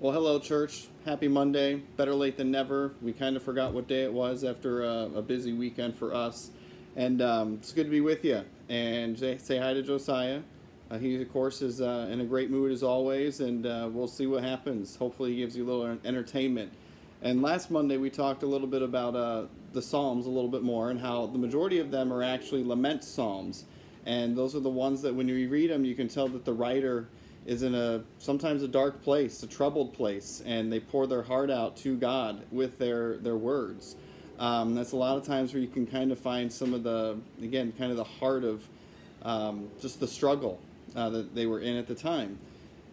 Well, hello, church. Happy Monday. Better late than never. We kind of forgot what day it was after a busy weekend for us. And it's good to be with you. And say hi to Josiah. He, of course, is in a great mood as always, and we'll see what happens. Hopefully, he gives you a little entertainment. And last Monday, we talked a little bit about the Psalms a little bit more and how the majority of them are actually lament Psalms. And those are the ones that when you read them, you can tell that the writer is in a sometimes a dark place, a troubled place, and they pour their heart out to God with their words. That's a lot of times where you can kind of find some of the, again, kind of the heart of just the struggle that they were in at the time.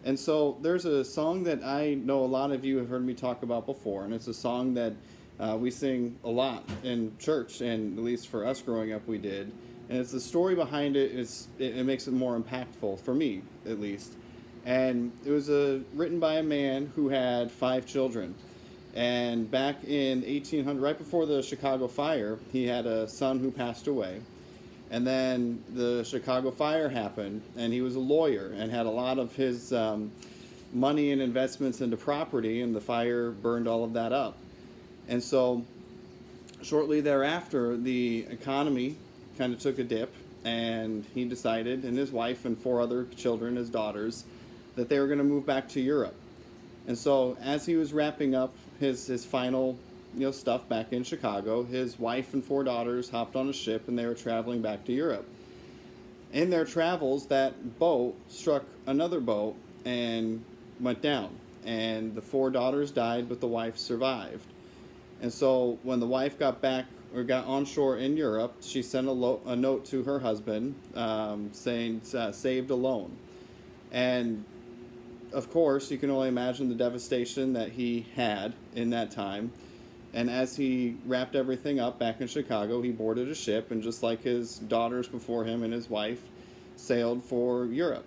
And so there's a song that I know a lot of you have heard me talk about before, and it's a song that we sing a lot in church, and at least for us growing up, we did. And it's the story behind it. It makes it more impactful for me, at least. And it was written by a man who had 5 children. And back in 1800, right before the Chicago fire, he had a son who passed away. And then the Chicago fire happened, and he was a lawyer and had a lot of his money and investments into property, and the fire burned all of that up. And so shortly thereafter, the economy kind of took a dip, and he decided, and his wife and 4 other children, his daughters, that they were going to move back to Europe. And so as he was wrapping up his final stuff back in Chicago, his wife and 4 daughters hopped on a ship and they were traveling back to Europe. In their travels, that boat struck another boat and went down. And the 4 daughters died, but the wife survived. And so when the wife got back or got on shore in Europe, she sent a note to her husband saying, saved alone. And of course, you can only imagine the devastation that he had in that time. And as he wrapped everything up back in Chicago, he boarded a ship, and just like his daughters before him and his wife, sailed for Europe.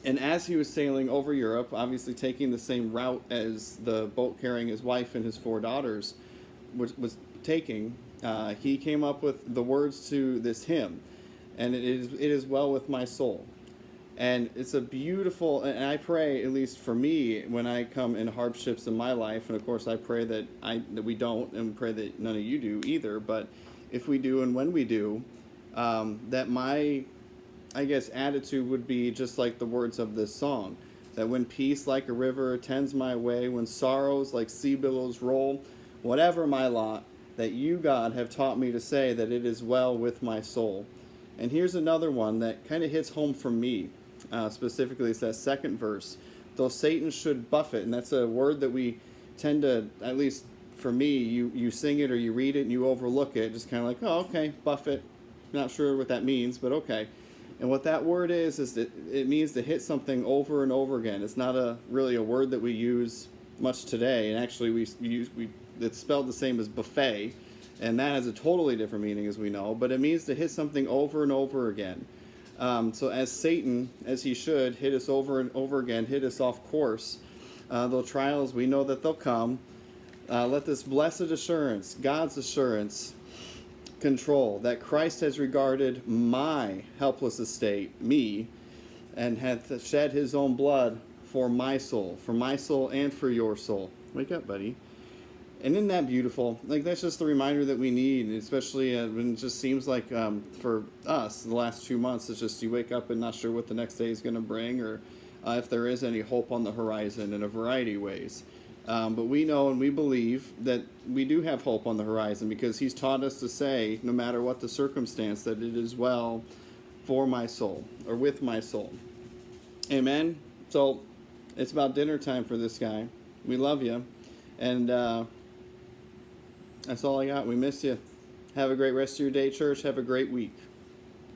And as he was sailing over Europe, obviously taking the same route as the boat carrying his wife and his 4 daughters was taking, he came up with the words to this hymn, and it is well with my soul. And it's a beautiful, and I pray, at least for me, when I come in hardships in my life, and of course I pray that we don't, and pray that none of you do either, but if we do and when we do, that my, I guess, attitude would be just like the words of this song, that when peace like a river attends my way, when sorrows like sea billows roll, whatever my lot, that you, God, have taught me to say that it is well with my soul. And here's another one that kind of hits home for me. Specifically, it's that second verse. Though Satan should buffet, and that's a word that we tend to, at least for me, you sing it or you read it and you overlook it, just kind of like, oh, okay, buffet. Not sure what that means, but okay. And what that word is that it means to hit something over and over again. It's not really a word that we use much today, and actually it's spelled the same as buffet, and that has a totally different meaning, as we know. But it means to hit something over and over again. So as Satan, as he should, hit us over and over again, hit us off course, though trials, we know that they'll come. Let this blessed assurance, God's assurance, control, that Christ has regarded my helpless estate, me, and hath shed his own blood for my soul and for your soul. Wake up, buddy. And isn't that beautiful? Like, that's just the reminder that we need, especially when it just seems like for us, the last 2 months, it's just you wake up and not sure what the next day is going to bring, or if there is any hope on the horizon in a variety of ways. But we know and we believe that we do have hope on the horizon, because he's taught us to say, no matter what the circumstance, that it is well for my soul, or with my soul. Amen? So it's about dinner time for this guy. We love you. And that's all I got. We miss you. Have a great rest of your day, church. Have a great week.